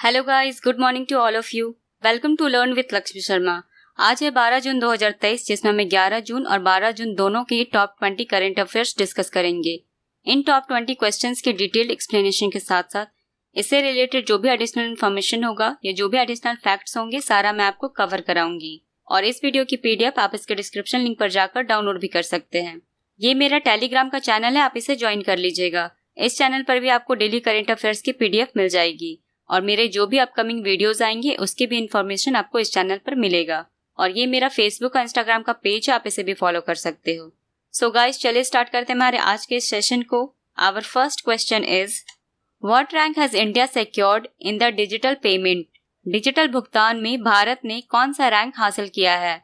Hello guys, good morning to all of you. Welcome to learn with Lakshmi Sharma. आज है 12 जून 2023, जिसमें हम 11 जून और 12 जून दोनों के टॉप 20 करंट अफेयर्स डिस्कस करेंगे। इन टॉप 20 क्वेश्चंस के डिटेल्ड एक्सप्लेनेशन के साथ साथ इससे रिलेटेड जो भी एडिशनल इन्फॉर्मेशन होगा या जो भी एडिशनल फैक्ट्स होंगे, सारा मैं आपको कवर कराऊंगी। और इस वीडियो की पीडीएफ आप इसके डिस्क्रिप्शन लिंक पर जाकर डाउनलोड भी कर सकते हैं। ये मेरा टेलीग्राम का चैनल है, आप इसे ज्वाइन कर लीजिएगा। इस चैनल पर भी आपको डेली करंट अफेयर्स की पीडीएफ मिल जाएगी और मेरे जो भी अपकमिंग वीडियोस आएंगे उसकी भी इन्फॉर्मेशन आपको इस चैनल पर मिलेगा। और ये मेरा फेसबुक और इंस्टाग्राम का पेज है, आप इसे भी फॉलो कर सकते हो। सो गाइस, चलिए स्टार्ट करते हैं हमारे आज के इस सेशन को। Our first question is, what rank has India secured in the digital payment? Digital भुगतान में भारत ने कौन सा रैंक हासिल किया है?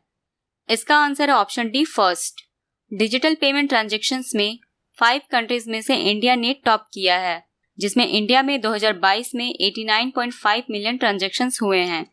इसका आंसर है option D, first. Digital payment transactions में 5 कंट्रीज में से इंडिया ने टॉप किया है, जिसमें इंडिया में 2022 में 89.5 मिलियन ट्रांजैक्शंस हुए हैं।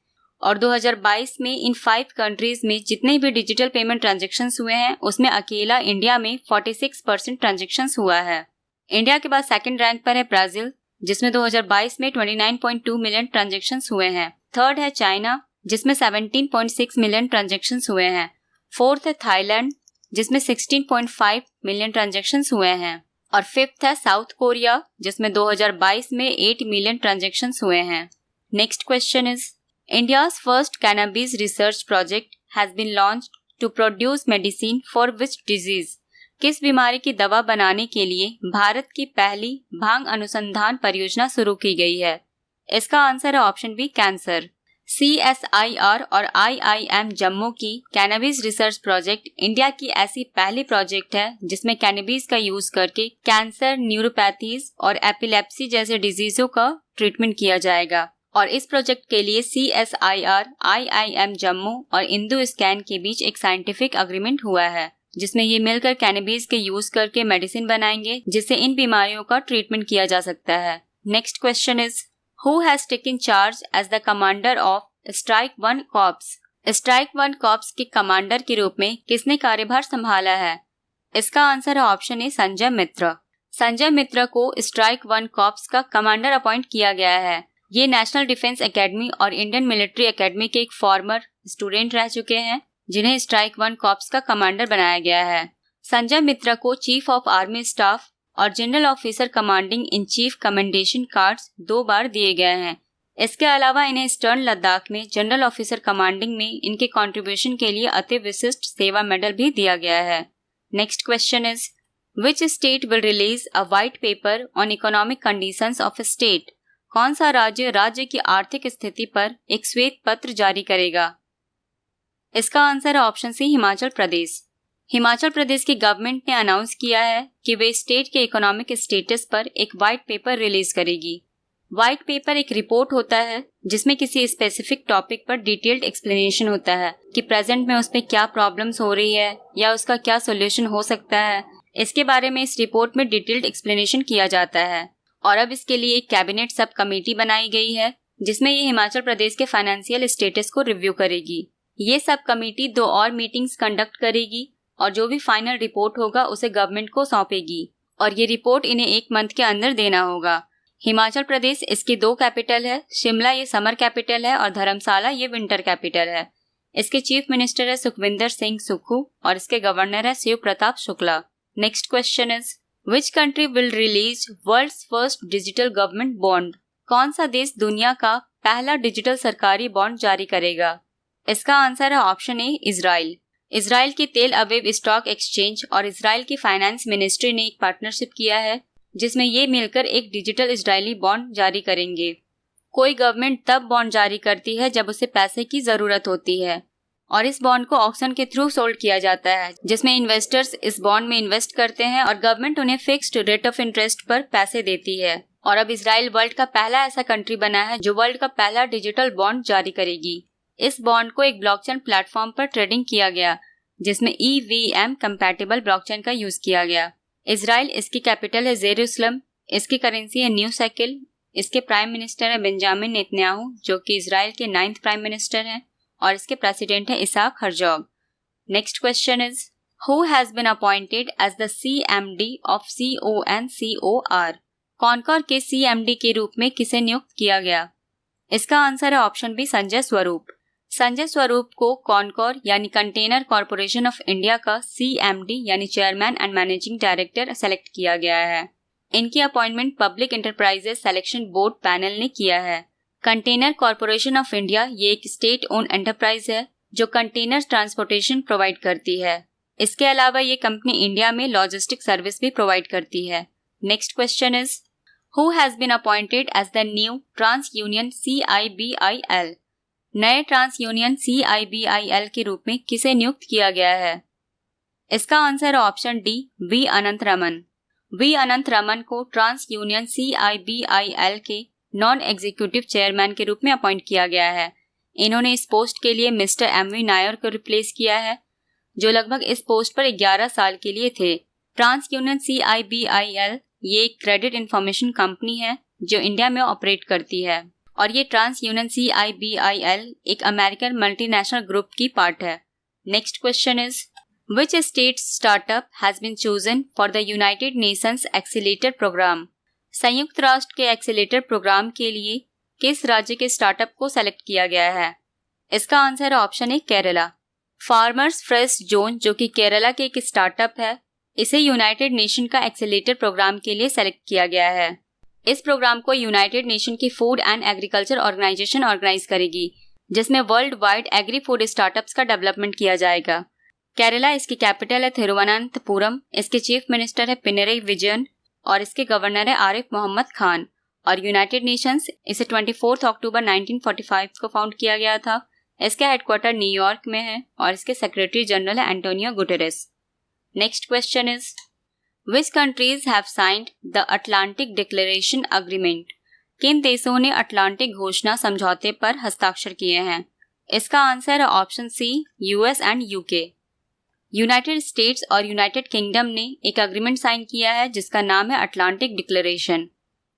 और 2022 में इन 5 कंट्रीज में जितने भी डिजिटल पेमेंट ट्रांजैक्शंस हुए हैं उसमें अकेला इंडिया में 46% ट्रांजैक्शंस हुआ है। इंडिया के बाद सेकंड रैंक पर है ब्राजील, जिसमें 2022 में 29.2 मिलियन ट्रांजैक्शंस हुए हैं। थर्ड है चाइना, जिसमें 17.6 मिलियन ट्रांजैक्शंस हुए हैं। फोर्थ है थाईलैंड, जिसमें 16.5 मिलियन ट्रांजैक्शंस हुए हैं। और फिफ्थ है साउथ कोरिया, जिसमें 2022 में 8 मिलियन ट्रांजैक्शंस हुए हैं। Next question is, India's first cannabis research project has been launched to produce medicine for which disease? किस बीमारी की दवा बनाने के लिए भारत की पहली भांग अनुसंधान परियोजना शुरू की गई है? इसका आंसर है ऑप्शन बी, कैंसर। CSIR और IIM जम्मू की कैनबिस रिसर्च प्रोजेक्ट इंडिया की ऐसी पहली प्रोजेक्ट है जिसमें कैनबिस का यूज करके कैंसर, न्यूरोपैथीज और एपिलेप्सी जैसे डिजीजों का ट्रीटमेंट किया जाएगा। और इस प्रोजेक्ट के लिए CSIR, IIM जम्मू और इंदु स्कैन के बीच एक साइंटिफिक एग्रीमेंट हुआ है, जिसमें ये मिलकर कैनबिस के यूज करके मेडिसिन बनाएंगे जिससे इन बीमारियों का ट्रीटमेंट किया जा सकता है। Next question is, Who has taken charge as the commander of Strike 1 Corps? Strike 1 Corps के कमांडर के रूप में किसने कार्यभार संभाला है? इसका आंसर है ऑप्शन ए, संजय मित्र। संजय मित्र को स्ट्राइक 1 कॉर्प्स का कमांडर अपॉइंट किया गया है। ये नेशनल डिफेंस एकेडमी और इंडियन मिलिट्री एकेडमी के एक फॉर्मर स्टूडेंट रह चुके हैं, जिन्हें स्ट्राइक 1 कॉर्प्स का कमांडर बनाया गया है। संजय मित्र को चीफ ऑफ आर्मी स्टाफ और general officer commanding in chief commendation cards 2 बार दिए गए हैं। इसके अलावा इन्हें ईस्टर्न लद्दाख में जनरल ऑफिसर कमांडिंग में इनके कंट्रीब्यूशन के लिए अति विशिष्ट सेवा मेडल भी दिया गया है। Next question is, which state will release a white paper on economic conditions of a state? कौन सा राज्य की आर्थिक स्थिति पर एक श्वेत पत्र जारी करेगा? इसका आंसर है ऑप्शन सी, हिमाचल प्रदेश। हिमाचल प्रदेश की गवर्नमेंट ने अनाउंस किया है कि वे स्टेट के इकोनॉमिक स्टेटस पर एक व्हाइट पेपर रिलीज करेगी। व्हाइट पेपर एक रिपोर्ट होता है जिसमें किसी स्पेसिफिक टॉपिक पर डिटेल्ड एक्सप्लेनेशन होता है कि प्रेजेंट में उस पर क्या प्रॉब्लम्स हो रही है या उसका क्या सोल्यूशन हो सकता है। इसके बारे में इस रिपोर्ट में डिटेल्ड एक्सप्लेनेशन किया जाता है। और अब इसके लिए एक कैबिनेट सब कमेटी बनाई गई है जिसमें ये हिमाचल प्रदेश के फाइनेंशियल स्टेटस को रिव्यू करेगी। ये सब कमेटी 2 और मीटिंग्स कंडक्ट करेगी और जो भी फाइनल रिपोर्ट होगा उसे गवर्नमेंट को सौंपेगी और ये रिपोर्ट इन्हें 1 मंथ के अंदर देना होगा। हिमाचल प्रदेश, इसकी 2 कैपिटल है। शिमला ये समर कैपिटल है और धर्मशाला ये विंटर कैपिटल है। इसके चीफ मिनिस्टर है सुखविंदर सिंह सुक्खू और इसके गवर्नर है Shiv Pratap Shukla. Next question is, which country will release world's first digital government bond? कौन सा देश दुनिया का पहला डिजिटल सरकारी बॉन्ड जारी करेगा? इसका आंसर है ऑप्शन ए, इजराइल। इजराइल की तेल अवीव स्टॉक एक्सचेंज और इजराइल की फाइनेंस मिनिस्ट्री ने एक पार्टनरशिप किया है जिसमें ये मिलकर एक डिजिटल इजरायली बॉन्ड जारी करेंगे। कोई गवर्नमेंट तब बॉन्ड जारी करती है जब उसे पैसे की जरूरत होती है और इस बॉन्ड को ऑक्शन के थ्रू सोल्ड किया जाता है, जिसमें इन्वेस्टर्स इस बॉन्ड में इन्वेस्ट करते हैं और गवर्नमेंट उन्हें फिक्स्ड रेट ऑफ इंटरेस्ट पर पैसे देती है। और अब इजराइल वर्ल्ड का पहला ऐसा कंट्री बना है जो वर्ल्ड का पहला डिजिटल बॉन्ड जारी करेगी। इस बॉन्ड को एक ब्लॉकचेन प्लेटफॉर्म पर ट्रेडिंग किया गया जिसमें EVM कंपैटिबल ब्लॉकचेन का यूज किया गया। इजराइल, इसकी कैपिटल है जेरूसलम, इसकी करेंसी है न्यू शेकेल, इसके प्राइम मिनिस्टर है बेंजामिन नेतन्याहू जो कि इजराइल के 9th प्राइम मिनिस्टर हैं और इसके प्रेसिडेंट है Isaac Herzog. Next question is, who has been appointed as the CMD of CONCOR? Concor के CMD के रूप में किसे नियुक्त किया गया? इसका आंसर है ऑप्शन बी संजय स्वरूप। संजय स्वरूप को कॉनकॉर यानी कंटेनर कॉरपोरेशन ऑफ इंडिया का CMD यानी chairman and managing director select किया गया है। इनकी appointment public enterprises selection board panel ने किया है। कंटेनर कॉरपोरेशन ऑफ इंडिया ये एक स्टेट ओन एंटरप्राइज है जो कंटेनर ट्रांसपोर्टेशन प्रोवाइड करती है। इसके अलावा ये कंपनी इंडिया में लॉजिस्टिक सर्विस भी प्रोवाइड करती है। Next question is who has been appointed as the new Trans Union CIBIL। नए ट्रांस यूनियन CIBIL के रूप में किसे नियुक्त किया गया है? इसका आंसर है ऑप्शन डी V अनंत रमन। V अनंत रमन को ट्रांस यूनियन CIBIL के नॉन एग्जीक्यूटिव चेयरमैन के रूप में अपॉइंट किया गया है। इन्होंने इस पोस्ट के लिए मिस्टर MV नायर को रिप्लेस किया है जो लगभग इस पोस्ट पर 11 साल के लिए थे। ट्रांस यूनियन CIBIL ये एक क्रेडिट इंफॉर्मेशन कंपनी है जो इंडिया में ऑपरेट करती है और ये ट्रांस यूनियन CIBIL एक अमेरिकन मल्टीनेशनल ग्रुप की पार्ट है। Next question is Which state startup has been chosen for the United Nations Accelerator Program? संयुक्त राष्ट्र के एक्सीलेटर प्रोग्राम के लिए किस राज्य के स्टार्टअप को सेलेक्ट किया गया है? इसका आंसर है option A Kerala. Farmers fresh zone जो कि केरला के एक स्टार्टअप है, इसे यूनाइटेड नेशन का एक्सीलेटर प्रोग्राम के लिए सेलेक्ट किया गया है। इस प्रोग्राम को यूनाइटेड नेशन की food and agriculture organization organize करेगी जिसमें world wide agri food startups का डेवलपमेंट किया जाएगा। केरला इसकी कैपिटल है थिरुवनंतपुरम, इसके चीफ मिनिस्टर है पिनरई विजयन और इसके गवर्नर है आरिफ मोहम्मद खान और यूनाइटेड नेशंस इसे 24 अक्टूबर 1945 को फाउंड किया गया था। इसका हेडक्वार्टर न्यूयॉर्क में है और इसके सेक्रेटरी जनरल है Antonio Guterres. Next question is which countries have signed the Atlantic declaration agreement. किन देशों ने अटलांटिक घोषणा समझौते पर हस्ताक्षर किए हैं? इसका आंसर है option C US and UK। United States और यूनाइटेड किंगडम ने एक अग्रीमेंट साइन किया है जिसका नाम है अटलांटिक डिक्लेरेशन।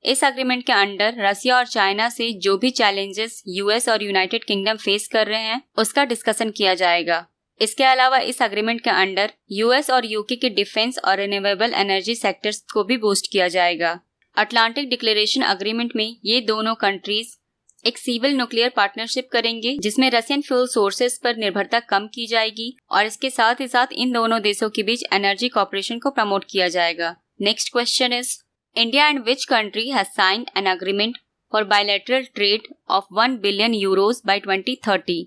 इस अग्रीमेंट के अंडर रसिया और चाइना से जो भी चैलेंजेस US और यूनाइटेड किंगडम फेस कर रहे हैं उसका डिस्कशन किया जाएगा। इसके अलावा इस अग्रीमेंट के अंडर US और UK के डिफेंस और रिन्यूएबल एनर्जी सेक्टर्स को भी बूस्ट किया जाएगा। अटलांटिक डिक्लेरेशन अग्रीमेंट में ये दोनों कंट्रीज एक सिविल न्यूक्लियर पार्टनरशिप करेंगे जिसमें रशियन फ्यूल सोर्सेज पर निर्भरता कम की जाएगी और इसके साथ ही साथ इन दोनों देशों के बीच एनर्जी कॉपरेशन को प्रमोट किया जाएगा। Next question is India and which country has signed an agreement for bilateral trade of 1 billion euros by 2030।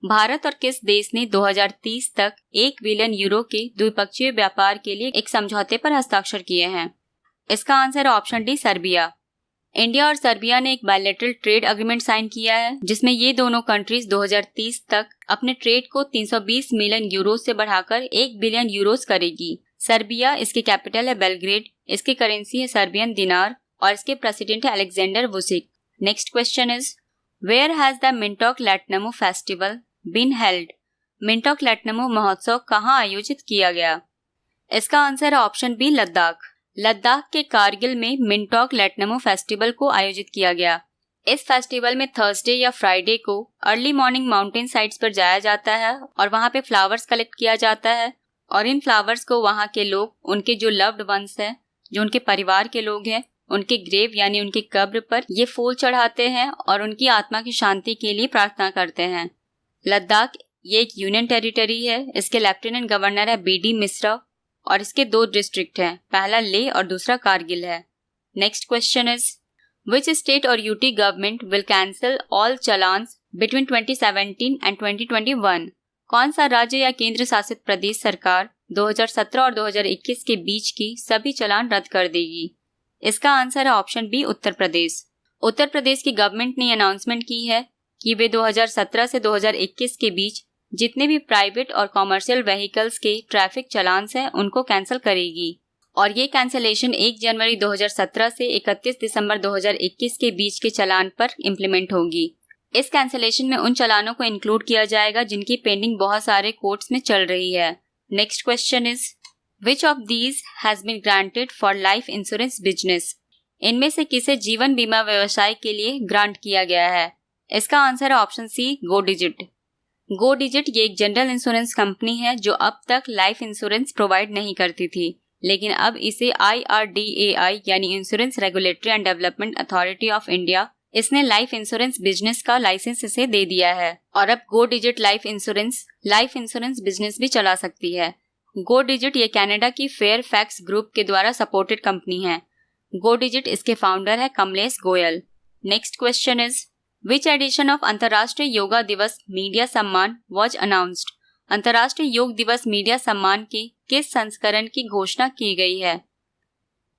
भारत और किस देश ने 2030 तक 1 बिलियन यूरो के द्विपक्षीय व्यापार के लिए एक समझौते पर हस्ताक्षर किए हैं? इसका आंसर है ऑप्शन डी सर्बिया। इंडिया और सर्बिया ने एक बायलैटरल ट्रेड एग्रीमेंट साइन किया है जिसमें ये दोनों कंट्रीज 2030 तक अपने ट्रेड को 320 मिलियन यूरो से बढ़ाकर 1 बिलियन यूरोस करेगी। सर्बिया इसकी कैपिटल है बेलग्रेड, इसकी करेंसी है सर्बियन दिनार और इसके प्रेसिडेंट है Alexander Vucic. Next question is where has the मिंटॉक लैटिनमो फेस्टिवल बीन हेल्ड। मिंटॉक लैटिनमो महोत्सव कहाँ आयोजित किया गया? इसका आंसर है ऑप्शन बी लद्दाख। लद्दाख के कारगिल में मिंटॉक लैटिनमो फेस्टिवल को आयोजित किया गया। इस फेस्टिवल में थर्सडे या फ्राइडे को अर्ली मॉर्निंग माउंटेन साइट्स पर जाया जाता है और वहाँ पे फ्लावर्स कलेक्ट किया जाता है और इन फ्लावर्स को वहाँ के लोग उनके जो लव्ड वंस हैं, जो उनके परिवार के लोग हैं, उनके ग्रेव यानी उनके कब्र पर ये फूल चढ़ाते हैं और उनकी आत्मा की शांति के लिए प्रार्थना करते हैं। लद्दाख ये एक यूनियन टेरिटरी है। इसके लेफ्टिनेंट गवर्नर है BD मिश्रा और इसके 2 डिस्ट्रिक्ट हैं, पहला लेह और दूसरा कारगिल है। Next question is which state और UT government will cancel all challans between 2017 and 2021। कौन सा राज्य या केंद्र शासित प्रदेश सरकार 2017 और 2021 के बीच की सभी चलान रद्द कर देगी? इसका आंसर है ऑप्शन बी उत्तर प्रदेश। उत्तर प्रदेश की गवर्नमेंट ने अनाउंसमेंट की है कि वे 2017 से 2021 के बीच जितने भी प्राइवेट और कॉमर्शियल व्हीकल्स के ट्रैफिक चलान्स हैं उनको कैंसिल करेगी और ये कैंसिलेशन 1 जनवरी 2017 से 31 दिसंबर 2021 के बीच के चलान पर इम्प्लीमेंट होगी। इस कैंसिलेशन में उन चलानों को इंक्लूड किया जाएगा जिनकी पेंडिंग बहुत सारे कोर्ट्स में चल रही है। Next question is which of these has been granted for life insurance business. इनमें से किसे जीवन बीमा व्यवसाय के लिए ग्रांट किया गया है? इसका आंसर है ऑप्शन सी गो डिजिट। गो डिजिट ये एक जनरल इंश्योरेंस कंपनी है जो अब तक लाइफ इंश्योरेंस प्रोवाइड नहीं करती थी, लेकिन अब इसे IRDAI यानी insurance regulatory and development authority of India इसने लाइफ इंश्योरेंस बिजनेस का लाइसेंस इसे दे दिया है और अब गो डिजिट लाइफ इंश्योरेंस बिजनेस भी चला सकती है। गो डिजिट ये कनाडा की फेयरफैक्स ग्रुप के द्वारा सपोर्टेड कंपनी है। गो डिजिट इसके फाउंडर है Kamlesh Goyal. Next question is which edition of अंतर्राष्ट्रीय योगा दिवस मीडिया सम्मान वॉज अनाउंस्ड। अंतर्राष्ट्रीय योग दिवस मीडिया सम्मान के किस संस्करण की घोषणा की गई है?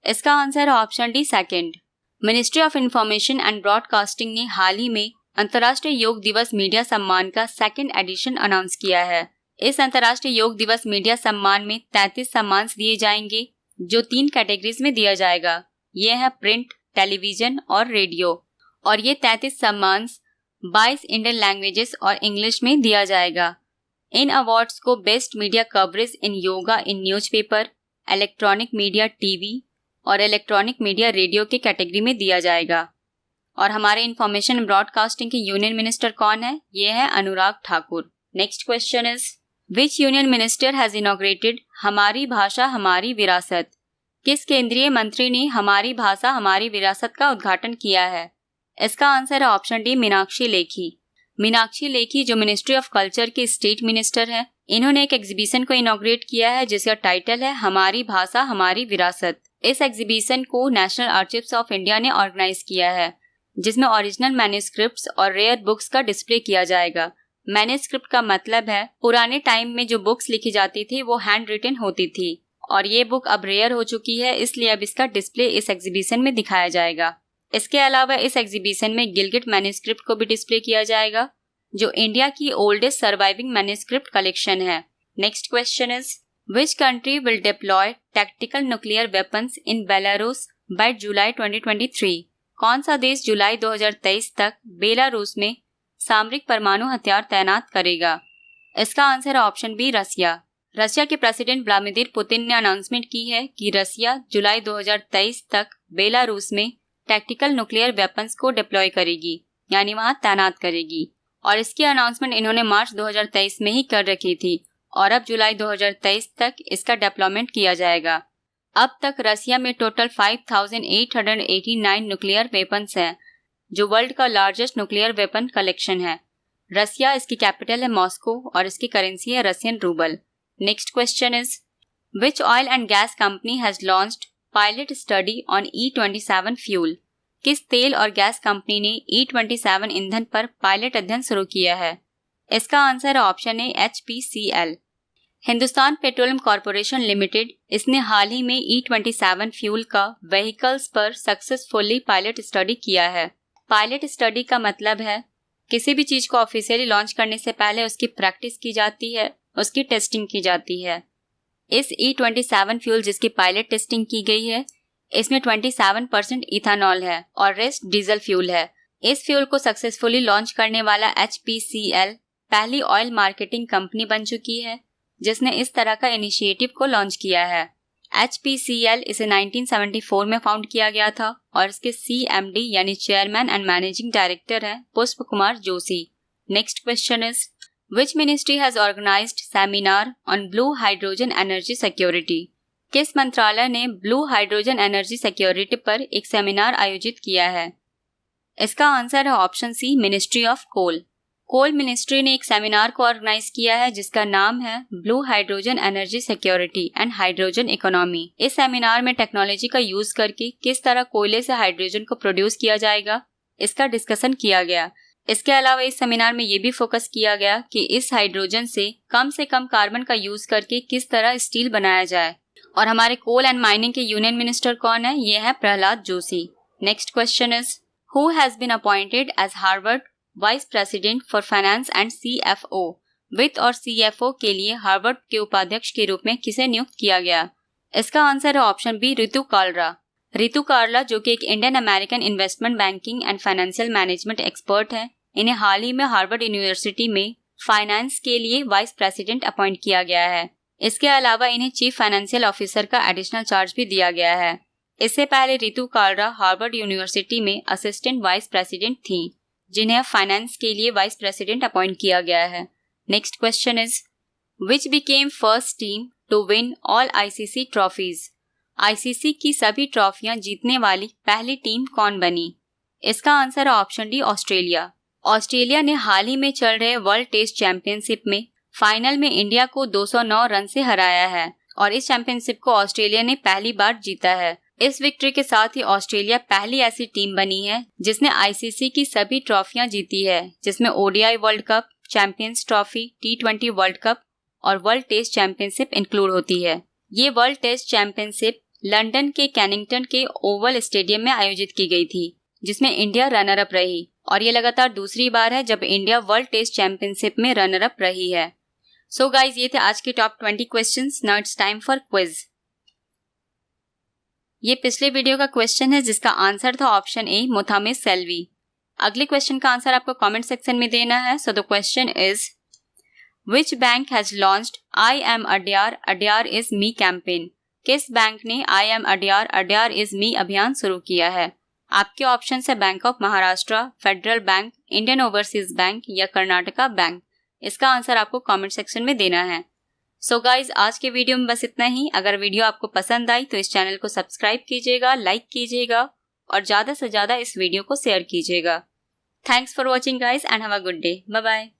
इसका आंसर है option D second. Ministry of information and broadcasting ने हाल ही में अंतर्राष्ट्रीय योग दिवस मीडिया सम्मान का सेकंड एडिशन अनाउंस किया है। इस अंतर्राष्ट्रीय योग दिवस मीडिया सम्मान में 33 सम्मान दिए जाएंगे जो 3 कैटेगरीज में दिया जाएगा। ये है प्रिंट, टेलीविजन और रेडियो। और ये 33 सम्मान 22 इंडियन लैंग्वेजेस और इंग्लिश में दिया जाएगा। इन अवार्ड्स को best media coverage in yoga in newspaper, electronic media TV और इलेक्ट्रॉनिक मीडिया रेडियो के कैटेगरी में दिया जाएगा। और हमारे इंफॉर्मेशन ब्रॉडकास्टिंग के यूनियन मिनिस्टर कौन है? ये है Anurag Thakur. Next question is which union minister has inaugurated हमारी भाषा हमारी विरासत। किस केंद्रीय मंत्री ने हमारी भाषा हमारी विरासत का उद्घाटन किया है? इसका आंसर है ऑप्शन डी मीनाक्षी लेखी। मीनाक्षी लेखी जो मिनिस्ट्री ऑफ कल्चर के स्टेट मिनिस्टर है, इन्होंने एक एग्जीबिशन को इनॉग्रेट किया है जिसका टाइटल है हमारी भाषा हमारी विरासत। इस एग्जीबिशन को नेशनल आर्चिव्स ऑफ इंडिया ने ऑर्गेनाइज किया है जिसमें ओरिजिनल मैन्युस्क्रिप्ट्स और रेयर बुक्स का डिस्प्ले किया जाएगा। मैन्युस्क्रिप्ट का मतलब है पुराने टाइम में जो बुक्स लिखी जाती थी वो हैंड रिटन होती थी और ये बुक अब रेयर हो चुकी है, इसलिए अब इसका डिस्प्ले इस एग्जीबिशन में दिखाया जाएगा। इसके अलावा इस एग्जीबिशन में गिलगिट मैन्युस्क्रिप्ट को भी डिस्प्ले किया जाएगा जो इंडिया की ओल्डेस्ट सर्वाइविंग मैन्युस्क्रिप्ट कलेक्शन है। Next question is which country will deploy tactical nuclear weapons in Belarus by July 2023। कौन सा देश जुलाई 2023 तक बेलारूस में सामरिक परमाणु हथियार तैनात करेगा? इसका आंसर है ऑप्शन बी रसिया। रशिया के प्रेसिडेंट व्लादिमीर पुतिन ने अनाउंसमेंट की है कि रसिया जुलाई 2023 तक बेलारूस में टैक्टिकल न्यूक्लियर वेपन्स को डिप्लॉय करेगी, यानी वहां तैनात करेगी। और इसकी अनाउंसमेंट इन्होंने मार्च 2023 में ही कर रखी थी और अब जुलाई 2023 तक इसका डिप्लॉयमेंट किया जाएगा। अब तक रसिया में टोटल 5889 न्यूक्लियर वेपन्स हैं जो वर्ल्ड का लार्जेस्ट न्यूक्लियर वेपन कलेक्शन है। रसिया, इसकी कैपिटल है मॉस्को और इसकी करेंसी है Russian rouble. Next question is which oil and gas company has launched pilot study on E27 fuel. किस तेल और गैस कंपनी ने E27 ईंधन पर पायलट अध्ययन शुरू किया है? इसका आंसर है ऑप्शन ए HPCL। Hindustan petroleum corporation limited, इसने हाल ही में E27 फ्यूल का व्हीकल्स पर सक्सेसफुली पायलट स्टडी किया है। पायलट स्टडी का मतलब है किसी भी चीज को ऑफिशियली लॉन्च करने से पहले उसकी प्रैक्टिस की जाती है, उसकी टेस्टिंग की जाती है। इस E27 फ्यूल जिसकी पायलट टेस्टिंग की गई है, इसमें 27% इथेनॉल है और रेस्ट डीजल फ्यूल है। इस फ्यूल को सक्सेसफुली लॉन्च करने वाला HPCL पहली ऑयल मार्केटिंग कंपनी बन चुकी है जिसने इस तरह का इनिशिएटिव को लॉन्च किया है। HPCL इसे 1974 में फाउंड किया गया था और इसके CMD यानी चेयरमैन एंड मैनेजिंग डायरेक्टर हैं Pushp Kumar Joshi. Next question is which ministry has organized seminar on blue hydrogen energy security. किस मंत्रालय ने ब्लू हाइड्रोजन एनर्जी सिक्योरिटी पर एक सेमिनार आयोजित किया है? इसका आंसर है option C ministry of coal. Coal ministry ने एक सेमिनार को ऑर्गेनाइज किया है जिसका नाम है blue hydrogen energy security and hydrogen economy. इस सेमिनार में टेक्नोलॉजी का यूज करके किस तरह कोयले से हाइड्रोजन को प्रोड्यूस किया जाएगा, इसका डिस्कशन किया गया। इसके अलावा इस सेमिनार में ये भी फोकस किया गया कि इस हाइड्रोजन से कम कार्बन का यूज करके किस तरह स्टील बनाया जाए। और हमारे कोल एंड माइनिंग के यूनियन मिनिस्टर कौन है? ये है Prahlad Joshi. Next question is who has been appointed as Harvard vice president for finance and CFO। वित्त और CFO के लिए हार्वर्ड के उपाध्यक्ष के रूप में किसे नियुक्त किया गया? इसका आंसर है ऑप्शन बी रितु कालरा। रितु कालरा जो कि एक Indian American investment banking and financial management expert है, इन्हें हाल ही में हार्वर्ड यूनिवर्सिटी में फाइनेंस के लिए वाइस प्रेसिडेंट अपॉइंट किया गया है। इसके अलावा इन्हें चीफ फाइनेंशियल ऑफिसर का एडिशनल चार्ज भी दिया गया है। इससे पहले रितु कालरा हार्वर्ड यूनिवर्सिटी में असिस्टेंट वाइस प्रेसिडेंट थी जिन्हें फाइनेंस के लिए वाइस प्रेसिडेंट अपॉइंट किया गया है। Next question is which became first team to win all ICC trophies. ICC की सभी ट्रॉफियां जीतने वाली पहली टीम कौन बनी? इसका आंसर है ऑप्शन डी, ऑस्ट्रेलिया। ऑस्ट्रेलिया ने हाल ही में चल रहे वर्ल्ड टेस्ट चैंपियनशिप में फाइनल में इंडिया को 209 रन से हराया है और इस चैंपियनशिप को ऑस्ट्रेलिया ने पहली बार जीता है। इस विक्ट्री के साथ ही ऑस्ट्रेलिया पहली ऐसी टीम बनी है जिसने आईसीसी की सभी ट्रॉफियां जीती है, जिसमें ODI world cup, champions trophy, टी20 वर्ल्ड कप और वर्ल्ड टेस्ट चैंपियनशिप इंक्लूड होती है। ये वर्ल्ड टेस्ट चैंपियनशिप लंदन के कैनिंगटन के ओवल स्टेडियम में आयोजित की गई थी, जिसमें इंडिया रनर अप रही और ये लगातार दूसरी बार है जब इंडिया वर्ल्ड टेस्ट चैंपियनशिप में रनर अप रही है। सो गाइज, ये थे आज के top 20 questions. Now it's time for quiz. ये पिछले वीडियो का क्वेश्चन है जिसका आंसर था ऑप्शन ए, मुथामिस सेल्वी। अगले क्वेश्चन का आंसर आपको कमेंट सेक्शन में देना है। So the question is, which bank has launched I am Adyar, Adyar is me campaign? किस बैंक ने I am Adyar, Adyar is me अभियान शुरू किया है? आपके ऑप्शन है bank of Maharashtra, federal bank, Indian overseas bank या कर्नाटका बैंक। इसका आंसर आपको कमेंट सेक्शन में देना है। सो गाइज, आज के वीडियो में बस इतना ही। अगर वीडियो आपको पसंद आई तो इस चैनल को सब्सक्राइब कीजिएगा, लाइक कीजिएगा और ज़्यादा से ज़्यादा इस वीडियो को शेयर कीजिएगा। Thanks for watching guys and have a good day. Bye bye.